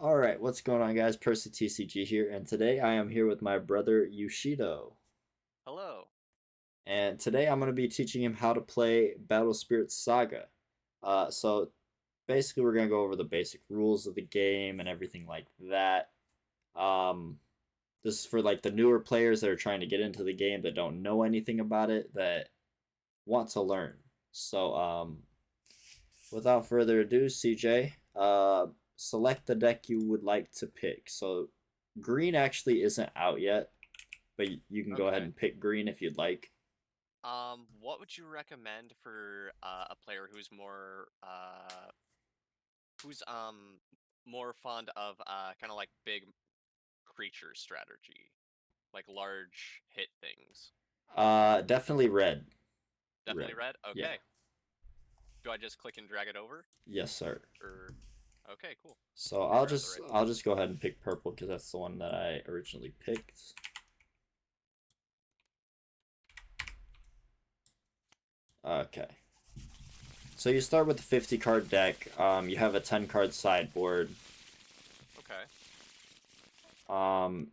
All right, what's going on, guys? Percy TCG here, and today I am here with my brother Yushido. Hello. And today I'm going to be teaching him how to play Battle Spirits Saga. So basically, we're going to go over the basic rules of the game and everything like that. Um, this is for like the newer players that are trying to get into the game that don't know anything about it, that want to learn. So without further ado, CJ, select the deck you would like to pick. So green actually isn't out yet, but you can go ahead Okay. and pick green if you'd like. What would you recommend for a player who's more fond of kind of like big creature strategy, like large hit things? Definitely red. Definitely Red. red. Yeah. Okay. Do I just click and drag it over? Yes, sir. Or okay, cool. So Let me I'll grab the just right one. I'll just go ahead and pick purple because that's the one that I originally picked. Okay. So you start with the 50 card deck. You have a 10 card sideboard. Okay.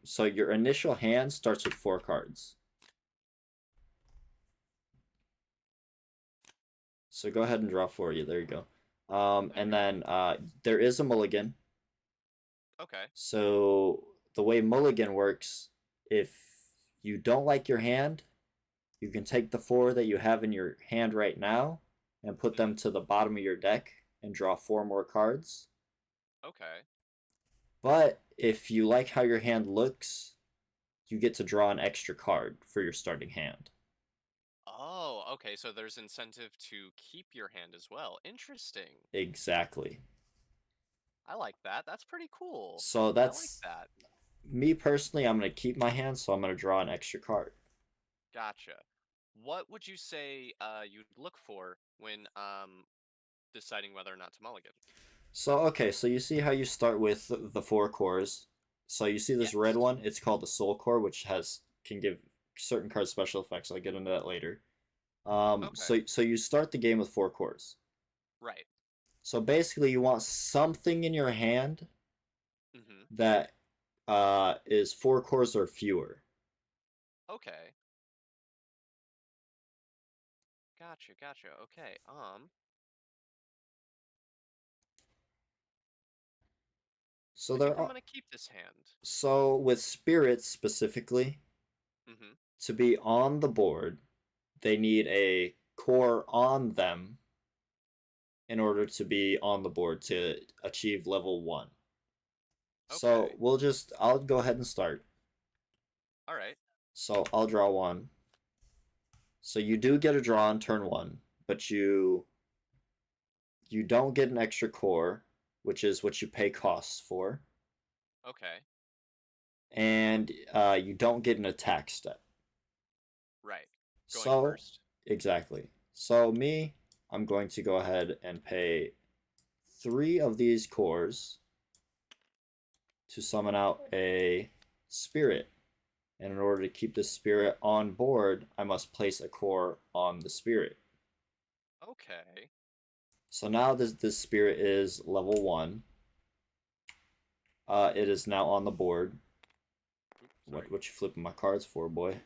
So your initial hand starts with 4 cards. So go ahead and draw 4 you. There you go. There And we go. then there is a mulligan. Okay. So the way mulligan works, if you don't like your hand, you can take the 4 that you have in your hand right now and put them Mm-hmm. to the bottom of your deck and draw 4 more cards. Okay. But if you like how your hand looks, you get to draw an extra card for your starting hand. Oh, okay. So there's incentive to keep your hand as well. Interesting. Exactly. I like that. That's pretty cool. So I like that's that. me personally. I'm going to keep my hand, so I'm going to draw an extra card. Gotcha. What would you say you'd look for when deciding whether or not to mulligan? So, okay, so you see how you start with the 4 cores. So you see this red Yes. one, it's called the soul core, which can give certain cards special effects. I'll get into that later. Okay. So you start the game with 4 cores. Right. So basically, you want something in your hand Mm-hmm. that is 4 cores or fewer. Okay. Gotcha, gotcha. Okay. So I think there I'm are gonna keep this hand. so with spirits specifically Mm-hmm. to be on the board, they need a core on them in order to be on the board to achieve level 1. So Okay. I'll go ahead and start. All right. So I'll draw one. So you do get a draw on turn 1, but you don't get an extra core, which is what you pay costs for, Okay. and you don't get an attack step. Right. Going So first. exactly. So I'm going to go ahead and pay 3 of these cores to summon out a spirit. And in order to keep the spirit on board, I must place a core on the spirit. Okay. So now this spirit is level 1. It is now on the board. Oops, sorry. What you flipping my cards for, boy?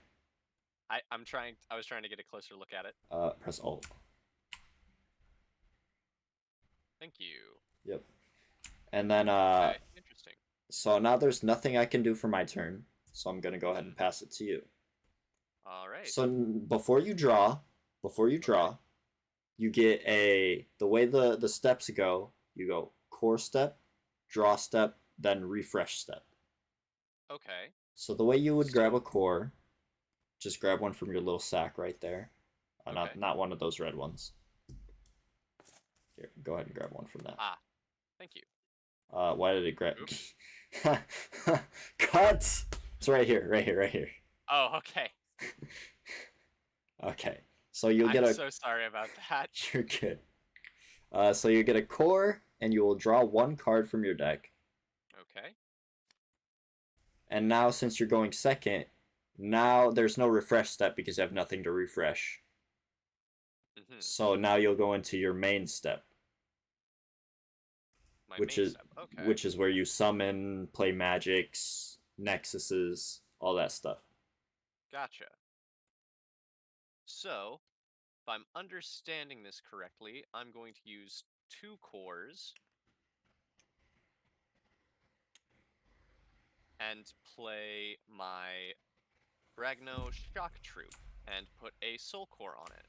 I was trying to get a closer look at it. Press Alt. Thank you. Yep. And then Okay. Interesting. so now there's nothing I can do for my turn. So I'm gonna go ahead Mm-hmm. and pass it to you. All right. So before you Okay. draw, you get the way the steps go. You go core step, draw step, then refresh step. Okay. So the way you would grab So a core, just grab one from your little sack right there. okay. Not one of those red ones. Here, go ahead and grab one from that. Ah, thank you. Why did it grab? Oops. Cut. It's right here, right here, right here. Oh, okay. Okay, so you'll I'm get a. so sorry about that. You're good. So you get a core, and you will draw 1 card from your deck. Okay. And now, since you're going second, now there's no refresh step because you have nothing to refresh. Mm-hmm. So now you'll go into your main step. My My which main is step. Okay. where you summon, play magics, nexuses, all that stuff. Gotcha. So, if I'm understanding this correctly, I'm going to use 2 cores and play my Bragno Shock Troop and put a Soul Core on it.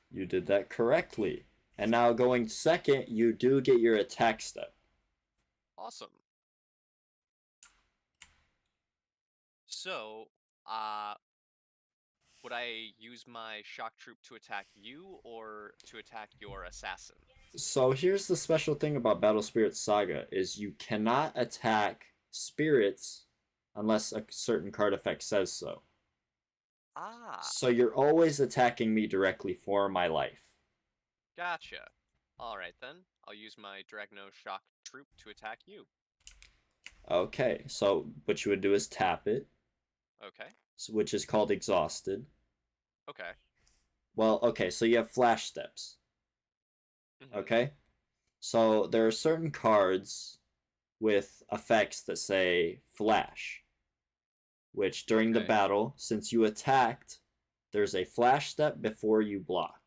You did that correctly. And now going second, you do get your attack step. Awesome. So, uh, would I use my Shock Troop to attack you or to attack your assassin? So here's the special thing about Battle Spirits Saga is you cannot attack spirits unless a certain card effect says so. Ah, So you're always attacking me directly for my life. gotcha. Alright then, I'll use my Dragno Shock Troop to attack you. Okay, so what you would do is tap it, Okay, which is called exhausted. okay. Well, okay, so you have flash steps. Mm-hmm. Okay? So there are certain cards with effects that say flash, which during the Okay. battle, since you attacked, there's a flash step before you block.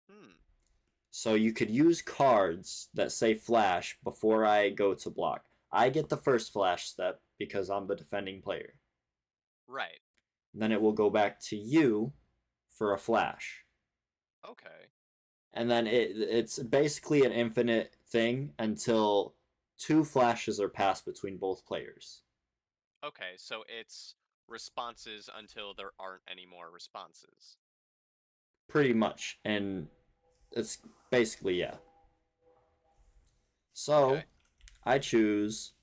Hmm. So you could use cards that say flash before I go to block. I get the first flash step because I'm the defending player. Right. Then it will go back to you for a flash. Okay. And then it's basically an infinite thing until 2 flashes are passed between both players. Okay, so it's responses until there aren't any more responses. Pretty much. And it's basically, yeah. So Okay. I choose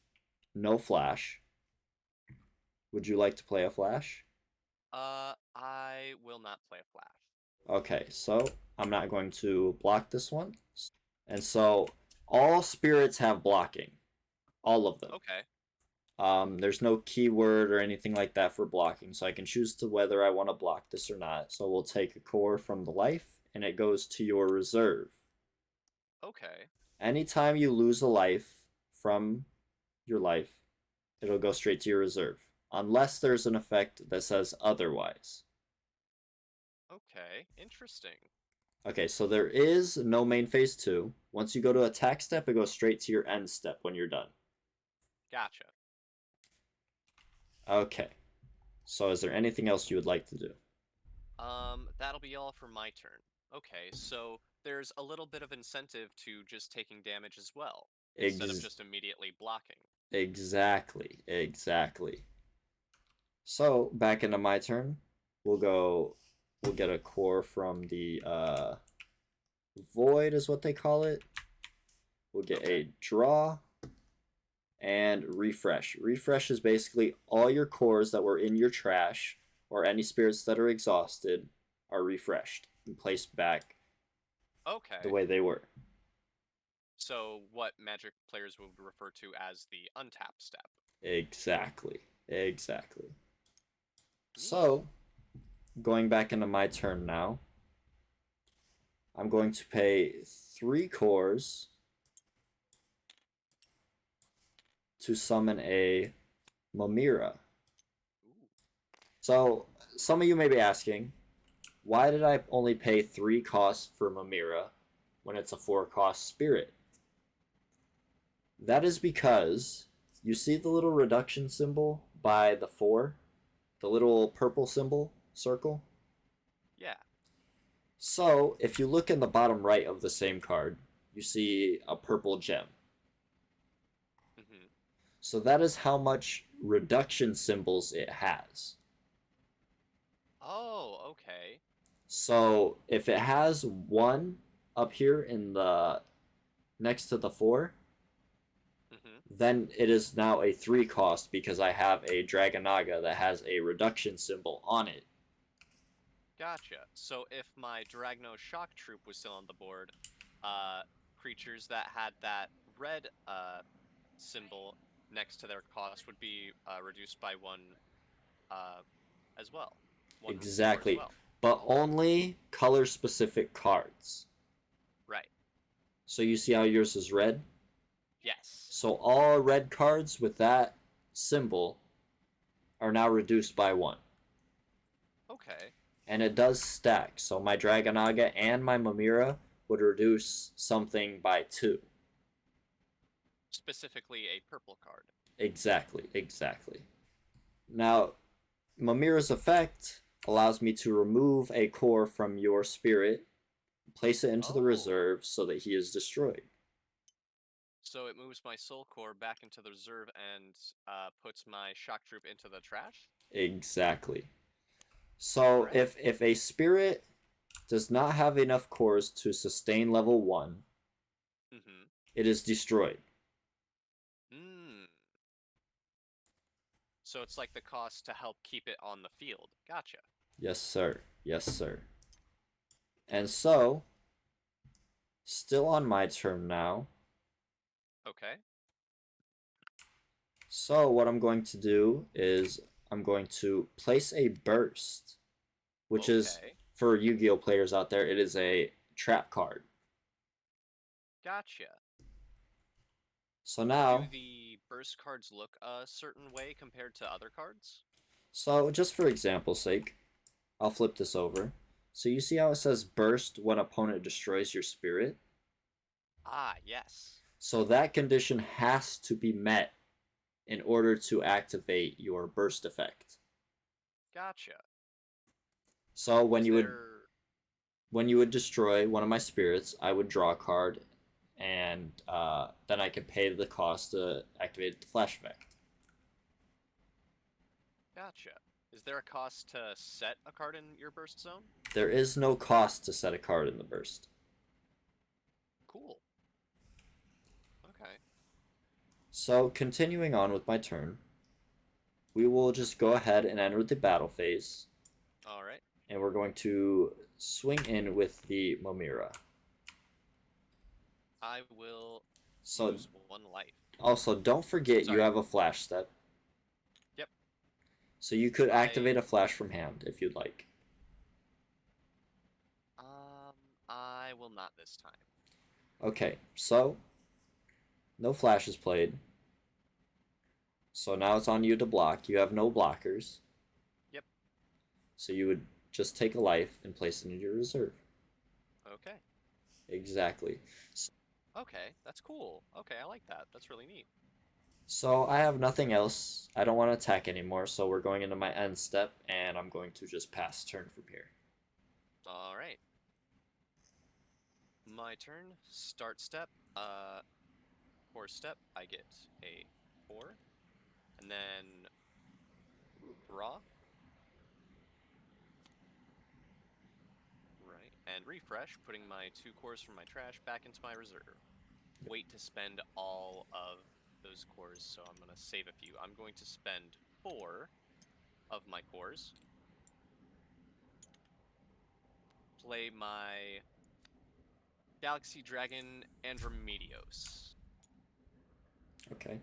no flash. Would you like to play a flash? I will not play a flash. Okay, so I'm not going to block this one. And so all spirits have blocking. All of them. Okay. There's no keyword or anything like that for blocking, so I can choose to whether I want to block this or not. So we'll take a core from the life, and it goes to your reserve. Okay. Anytime you lose a life from your life, it'll go straight to your reserve, unless there's an effect that says otherwise. Okay. Interesting. Okay, so there is no main phase 2. Once you go to attack step, it goes straight to your end step when you're done. Gotcha. Okay, so is there anything else you would like to do? That'll be all for my turn. Okay, so there's a little bit of incentive to just taking damage as well, instead of Ex- just immediately blocking. exactly. So back into my turn. We'll go. We'll get a core from the void, is what they call it. We'll get Okay. a draw and refresh. Refresh is basically all your cores that were in your trash or any spirits that are exhausted are refreshed and placed back the Okay. way they were. So what Magic players would refer to as the untap step. Exactly. Neat. So going back into my turn now, I'm going to pay 3 cores to summon a Mamira. Ooh. So some of you may be asking, why did I only pay 3 costs for Mamira when it's a 4 cost spirit? That is because you see the little reduction symbol by the 4, the little purple symbol circle. Yeah. So if you look in the bottom right of the same card, you see a purple gem. Mm-hmm. So that is how much reduction symbols it has. Oh, okay. So if it has 1 up here in the next to the 4, Mm-hmm. then it is now a 3 cost because I have a Dragonaga that has a reduction symbol on it. Gotcha. So if my Dragno Shock Troop was still on the board, uh, creatures that had that red symbol next to their cost would be reduced by 1 uh, as well. 1 core as Exactly. well. But only color specific cards. Right. So you see how yours is red? Yes. So all red cards with that symbol are now reduced by 1. Okay. And it does stack. So my Dragonaga and my Mamira would reduce something by 2. Specifically a purple card. Exactly, exactly. Now, Mamira's effect allows me to remove a core from your spirit, place it into the Oh. reserve so that he is destroyed. So it moves my soul core back into the reserve and puts my shock troop into the trash? Exactly. All So right. if a spirit does not have enough cores to sustain level 1, Mm-hmm. it is destroyed. Mm. So it's like the cost to help keep it on the field. Gotcha. Yes, sir. Yes, sir. And so, still on my turn now. Okay. So what I'm going to do is I'm going to place a burst, which is, Okay. for Yu-Gi-Oh players out there, it is a trap card. Gotcha. So Do now, the burst cards look a certain way compared to other cards? so just for example's sake, I'll flip this over. So you see how it says burst when opponent destroys your spirit? Ah, yes. So that condition has to be met in order to activate your burst effect. Gotcha. So Is there... when you would destroy one of my spirits, I would draw a card, and then I could pay the cost to activate the flash effect. Gotcha. Is there a cost to set a card in your burst zone? There is no cost to set a card in the burst. Cool. Okay. So continuing on with my turn, we will just go ahead and enter the battle phase, All right. and we're going to swing in with the Momira. I will So lose 1 life. also don't forget you Sorry. have a flash step. Yep. So you could I activate a flash from hand if you'd like. um I will not this time. Okay, so no flash is played. So now it's on you to block. You have no blockers. Yep. So you would just take a life and place it in your reserve. Okay. Exactly. Okay, that's cool. Okay, I like that. That's really neat. So I have nothing else. I don't want to attack anymore, so we're going into my end step, and I'm going to just pass turn from here. All right. My turn. Start step. Core step. I get a 4, and then draw. Right, and refresh, putting my 2 cores from my trash back into my reserve. Wait to spend all of those cores, so I'm gonna save a few. I'm going to spend 4 of my cores. Play my Galaxy Dragon Andromedios. Okay.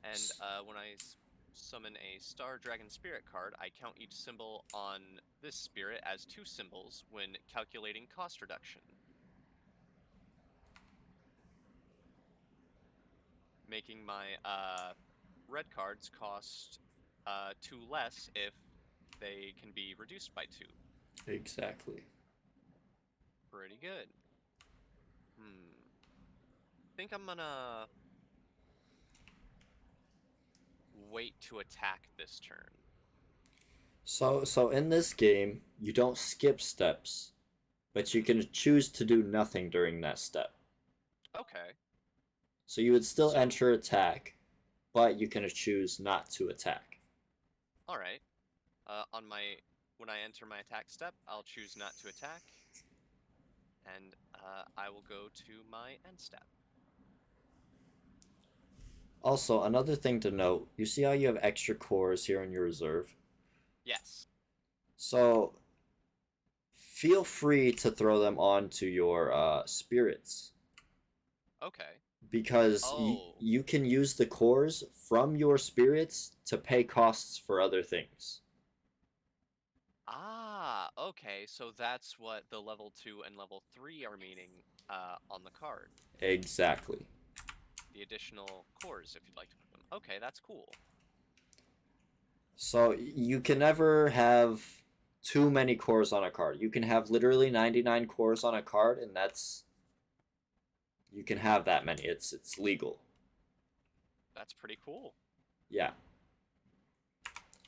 And when I summon a Star Dragon Spirit card, I count each symbol on this spirit as 2 symbols when calculating cost reduction, making my red cards cost 2 less if they can be reduced by 2. Exactly. Pretty good. Think I'm gonna wait to attack this turn. So in this game, you don't skip steps, but you Mm-hmm. can choose to do nothing during that step. Okay. So you would still So, enter attack, but you can choose not to attack. all right. On my When I enter my attack step, I'll choose not to attack, and I will go to my end step. Also, another thing to note, you see how you have extra cores here in your reserve? Yes. So feel free to throw them onto your spirits Okay. because Oh. you can use the cores from your spirits to pay costs for other things. Ah. Okay, so that's what the level 2 and level 3 are meaning on the card. Exactly. The additional cores, if you'd like to put them. Okay, that's cool. So you can never have too many cores on a card. You can have literally 99 cores on a card, and that's you can have that many. It's legal. That's pretty cool. Yeah.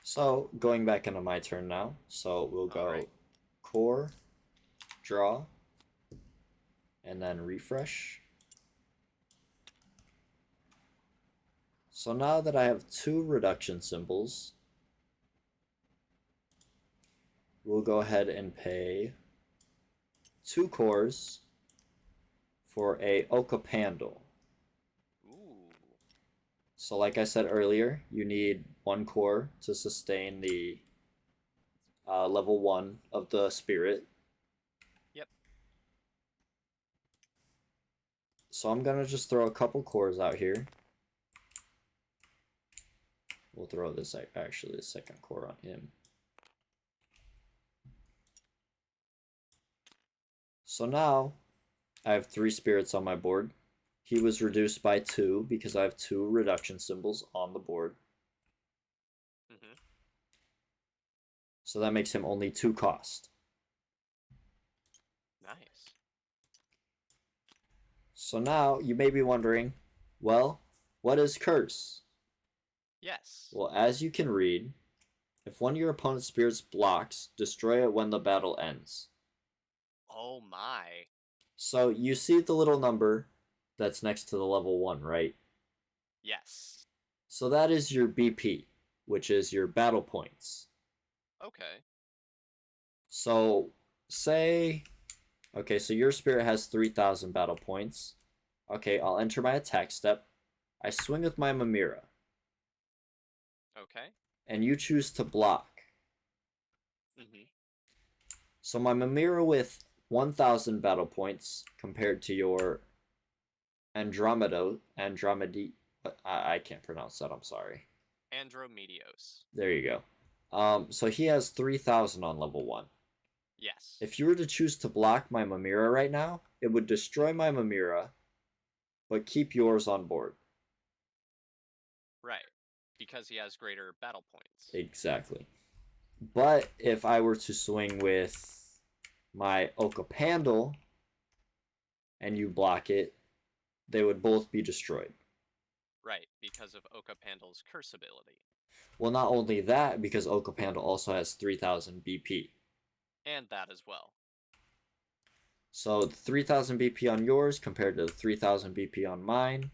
So going back into my turn now. So we'll All go right. core, draw, and then refresh. So now that I have two reduction symbols, we'll go ahead and pay 2 cores for a Okapandle. Ooh. So like I said earlier, you need 1 core to sustain the level 1 of the spirit. Yep. So I'm going to just throw a couple cores out here. We'll throw this actually the second core on him. So now I have 3 spirits on my board. He was reduced by 2 because I have 2 reduction symbols on the board. Mm-hmm. So that makes him only 2 cost. Nice. So now you may be wondering, well, what is curse? Yes. Well, as you can read, if one of your opponent's spirits blocks, destroy it when the battle ends. Oh my. So you see the little number that's next to the level 1, right? Yes. So that is your BP, which is your battle points. Okay. So say, okay, so your spirit has 3,000 battle points. Okay, I'll enter my attack step. I swing with my Mamira, Okay. and you choose to block. Mm-hmm. So my Mamira with 1,000 battle points compared to your Andromedy. I can't pronounce that. I'm sorry. Andromedios. There you go. So he has 3,000 on level 1. Yes. If you were to choose to block my Mamira right now, it would destroy my Mamira, but keep yours on board. Right. Because he has greater battle points. Exactly. But if I were to swing with my Okapandle and you block it, they would both be destroyed. Right, because of Okapandle's curse ability. Well, not only that, because Okapandle also has 3,000 BP. And that as well. So the 3,000 BP on yours compared to the 3,000 BP on mine,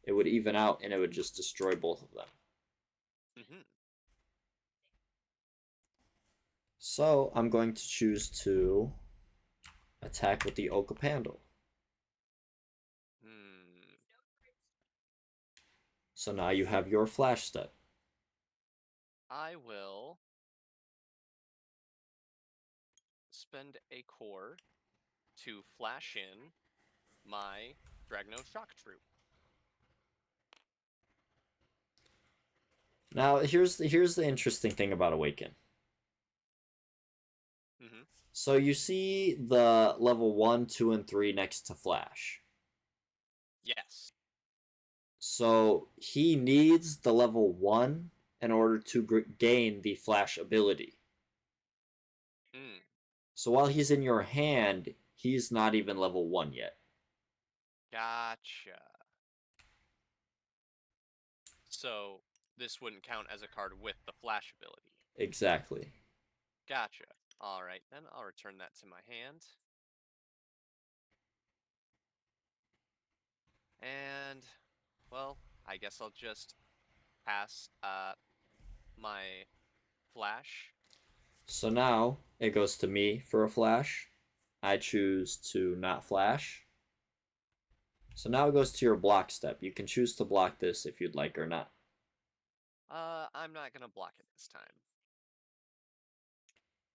it would even out and it would just destroy both of them. Mm-hmm. So I'm going to choose to attack with the Okapandle. Hmm. So now you have your flash step. I will spend a core to flash in my Dragno Shock Troop. Now here's the interesting thing about Awaken. Mm-hmm. So you see the level 1, 2, and 3 next to Flash. Yes. So he needs the level 1 in order to gain the Flash ability. Mm. So while he's in your hand, he's not even level 1 yet. Gotcha. So this wouldn't count as a card with the flash ability. Exactly. Gotcha. Alright, then I'll return that to my hand. And, well, I guess I'll just pass my flash. So now it goes to me for a Flash. I choose to not Flash. So now it goes to your block step. You can choose to block this if you'd like or not. I'm not gonna block it this time.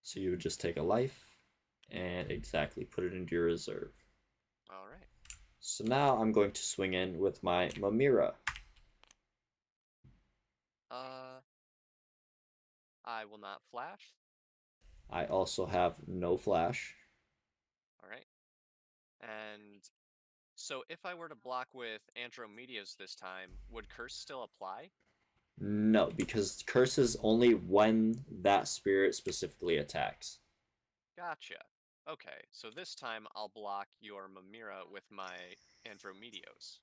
So you would just take a life and exactly put it into your reserve. Alright. So now I'm going to swing in with my Mamira. I will not flash. I also have no flash. All right. And so if I were to block with Andromedios this time, would Curse still apply? No, because curses only when that spirit specifically attacks. Gotcha. Okay, so this time I'll block your Mamira with my Andromedios.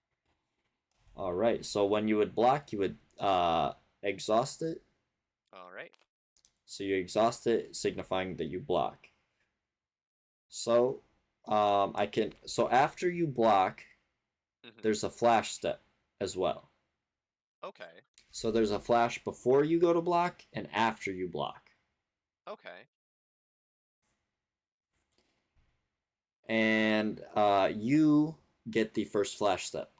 All right. So when you would block, you would exhaust it. All right. So you exhaust it, signifying that you block. So I can. So after you block, Mm-hmm. there's a flash step as well. Okay. So there's a flash before you go to block and after you block. Okay. And you get the first flash step.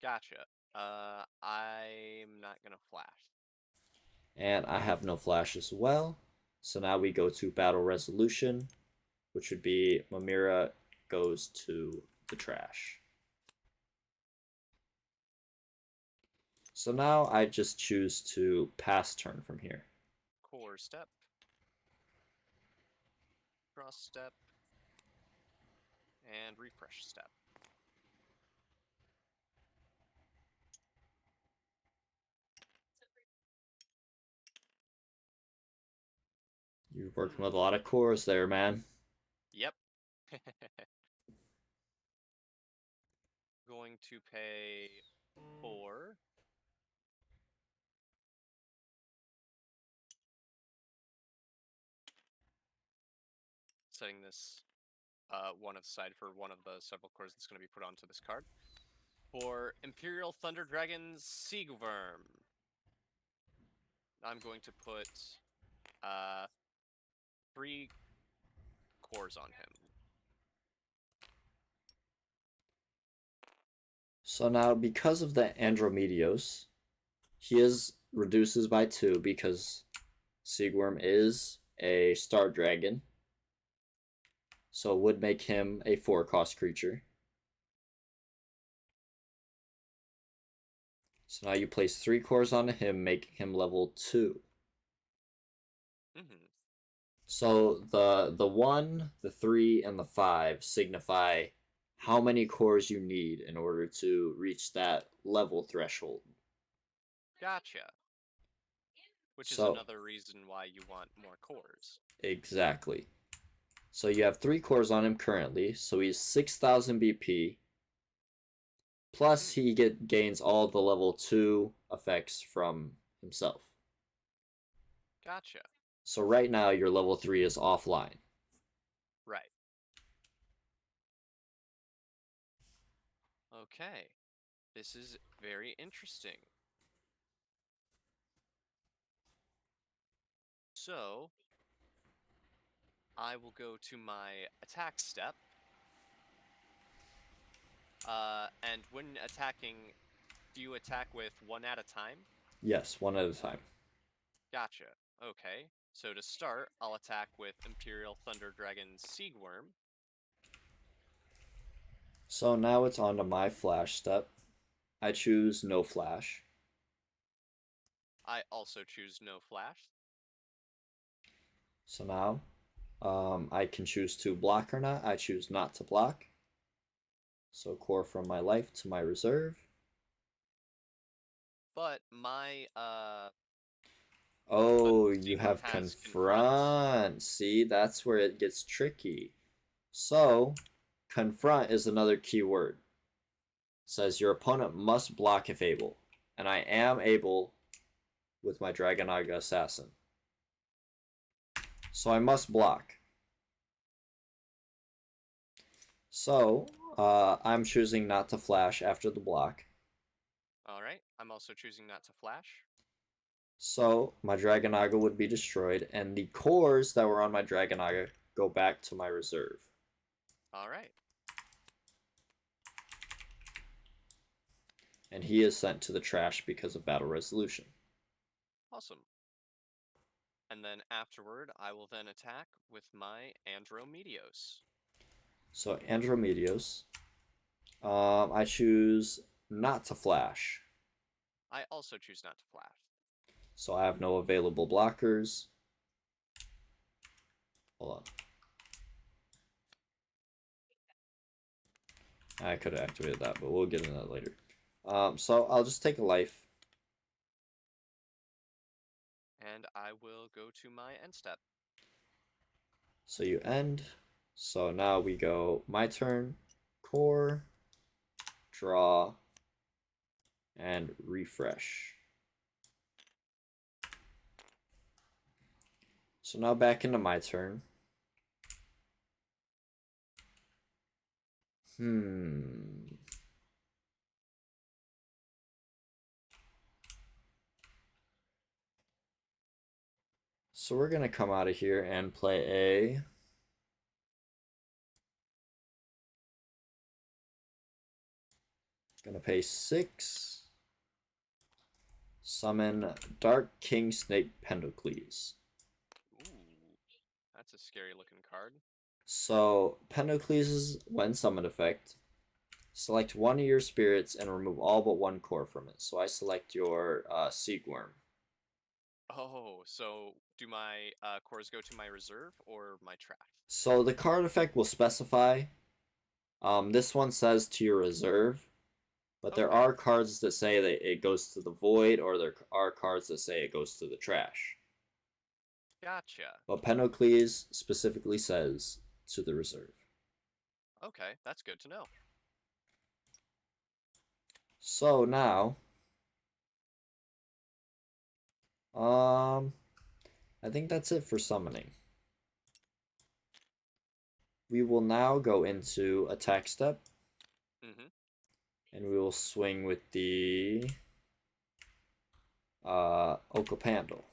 Gotcha. I'm not gonna flash. And I have no flash as well. So now we go to battle resolution, which would be Mamira goes to the trash. So now I just choose to pass turn from here. Core step. Cross step. And refresh step. You're working with a lot of cores there, man. Yep. Going to pay 4. Setting this one aside for one of the several cores that's going to be put onto this card. For Imperial Thunder Dragon Siegworm, I'm going to put uh, 3 cores on him. So now, because of the Andromedios, he is reduces by 2 because Siegworm is a star dragon. So it would make him a 4-cost creature. So now you place 3 cores onto him, making him level 2. Mm-hmm. So the 1, the 3, and the 5 signify how many cores you need in order to reach that level threshold. Gotcha. Which is So another reason why you want more cores. exactly. So you have 3 cores on him currently, so he's 6,000 BP. Plus Mm, gains all the level 2 effects from himself. gotcha. So right now your level 3 is offline. Right. Okay. This is very interesting. So, I will go to my attack step. And when attacking, do you attack with one at a time? Yes, one at a time. Gotcha. Okay. So to start, I'll attack with Imperial Thunder Dragon Siegworm. So now it's on to my flash step. I choose no flash. I also choose no flash. So now I can choose to block or not. I choose not to block. So core from my life to my reserve. But my but Oh, you Siegworm have has confront. confront. See, that's where it gets tricky. So, confront is another keyword. Says your opponent must block if able. And I am able with my Dragonaga Assassin. So I must block. So I'm choosing not to flash after the block. Alright, I'm also choosing not to flash. So my Dragonaga would be destroyed, and the cores that were on my Dragonaga go back to my reserve. Alright, And he is sent to the trash because of battle resolution. awesome. And then afterward, I will then attack with my Andromedios. So Andromedios. I choose not to flash. I also choose not to flash. So I have no available blockers. Hold on. I could have activated that, but we'll get into that later. So I'll just take a life. And I will go to my end step. So you end. So now we go my turn, core, draw, and refresh. So now back into my turn. So we're going to come out of here and play a gonna pay 6. Summon Dark King Snake Pendocles. Ooh, that's a scary looking card. So Pendocles' when summoned effect, select one of your spirits and remove all but one core from it. So I select your Seagworm. Oh, so do my cores go to my reserve or my trash? So the card effect will specify. This one says to your reserve, but there Okay, are cards that say that it goes to the void, or there are cards that say it goes to the trash. gotcha. But Pendocles specifically says to the reserve. Okay, that's good to know. So now, I think that's it for summoning. We will now go into attack step, Mm-hmm. and we will swing with the Okapandle.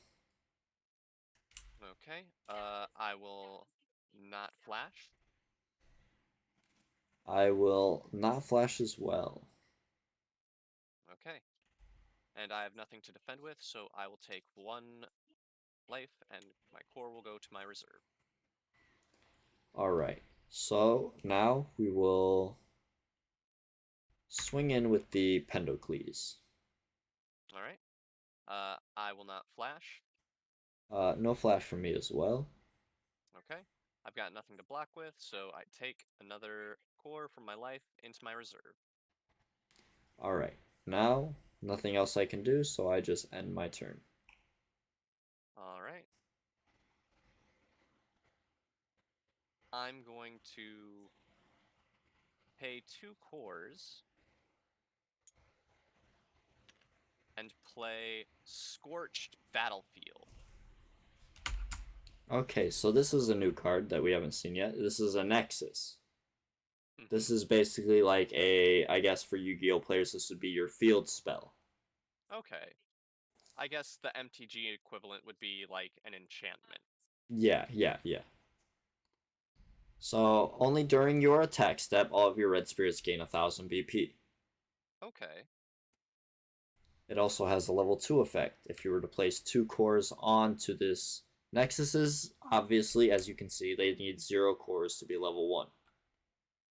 Okay, I will not flash. I will not flash as well. Okay, and I have nothing to defend with, so I will take 1 life, and my core will go to my reserve. Alright, so now we will swing in with the Pendocles. All right. I will not flash. No flash for me as well. Okay. I've got nothing to block with, so I take another core from my life into my reserve. Alright, now nothing else I can do, so I just end my turn. All right. I'm going to pay 2 cores and play Scorched Battlefield. Okay, so this is a new card that we haven't seen yet. This is a Nexus. Mm-hmm. This is basically like I guess for Yu-Gi-Oh players, this would be your field spell. Okay. I guess the MTG equivalent would be like an enchantment. Yeah. So only during your attack step, all of your red spirits gain 1,000 BP. Okay. It also has a level 2 effect. If you were to place 2 cores onto this Nexuses, obviously, as you can see, they need 0 cores to be level 1.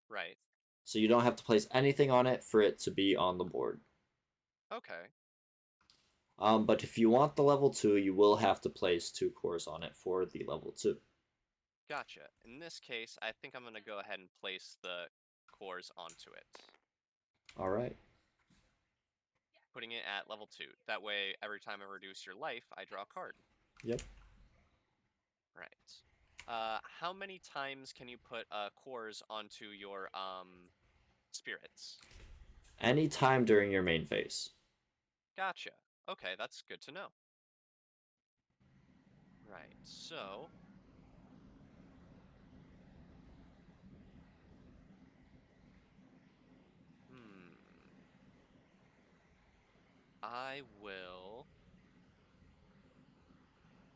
Right. So you don't have to place anything on it for it to be on the board. Okay. But if you want the level 2, you will have to place 2 cores on it for the level 2. Gotcha. In this case, I think I'm going to go ahead and place the cores onto it, Alright. putting it at level 2. That way, every time I reduce your life, I draw a card. Yep. Right. How many times can you put cores onto your spirits? Anytime during your main phase. Gotcha. Okay, that's good to know. Right. So, I will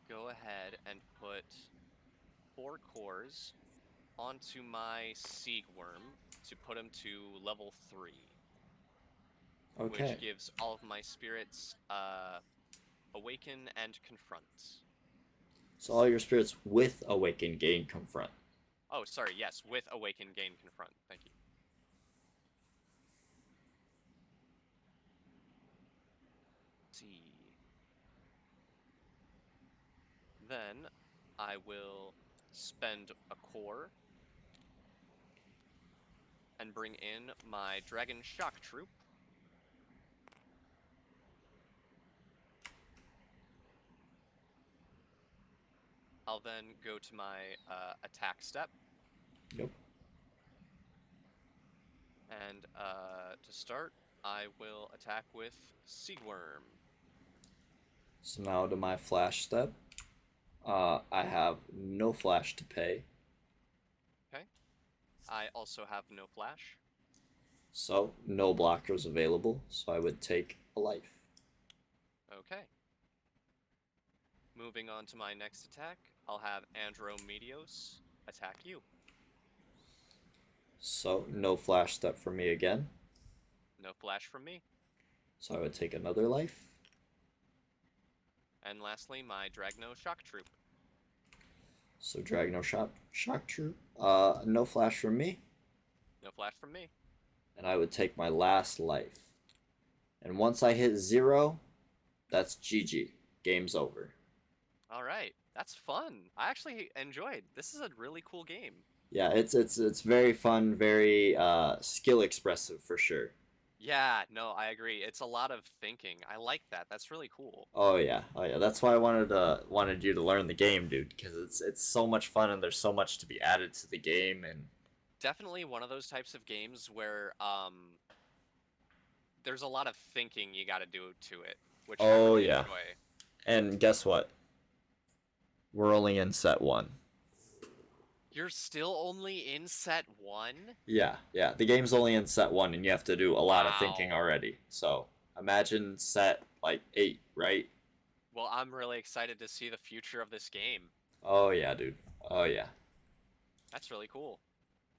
go ahead and put 4 cores onto my Seagworm to put him to level 3, which Okay. gives all of my spirits Awaken and Confront. So all your spirits with Awaken gain Confront. Oh, sorry, yes, with Awaken, gain Confront. Thank you. Let's see. Then I will spend a core and bring in my Dragon Shock Troop. I'll then go to my attack step. Yep. And to start, I will attack with Seedworm. So now to my flash step. I have no flash to pay. Okay. I also have no flash. So no blockers available. So I would take a life. Okay. Moving on to my next attack, I'll have Andromedios attack you. So no flash step for me again. No flash from me. So I would take another life. And lastly, my Dragno Shock Troop. So Dragno Shock Troop. No flash from me. No flash from me. And I would take my last life. And once I hit 0, that's GG. Game's over. All right, that's fun. I actually enjoyed. This is a really cool game. Yeah, it's very fun, very skill expressive for sure. Yeah, no, I agree. It's a lot of thinking. I like that. That's really cool. Oh yeah, oh yeah. That's why I wanted you to learn the game, dude, because it's so much fun and there's so much to be added to the game and Definitely one of those types of games where there's a lot of thinking you got to do to it, which I oh really yeah. enjoy. And guess what? We're only in set 1. You're still only in set 1? Yeah, yeah. The game's only in set 1 and you have to do a lot of thinking Wow. already. So, imagine set like 8, right? Well, I'm really excited to see the future of this game. Oh yeah, dude. Oh yeah. That's really cool.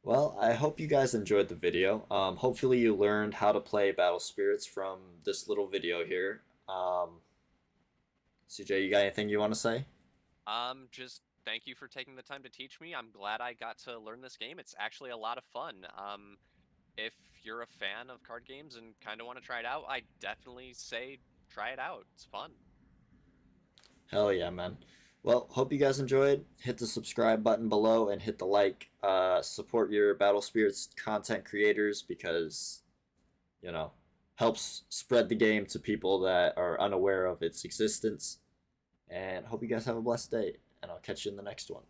Well, I hope you guys enjoyed the video. Hopefully you learned how to play Battle Spirits from this little video here. CJ, you got anything you want to say? Just thank you for taking the time to teach me. I'm glad I got to learn this game. It's actually a lot of fun. If you're a fan of card games and kind of want to try it out, I definitely say try it out. It's fun. Hell yeah, man. Well, hope you guys enjoyed. Hit the subscribe button below and hit the like. Support your Battle Spirits content creators because, you know, helps spread the game to people that are unaware of its existence. And hope you guys have a blessed day. And I'll catch you in the next one.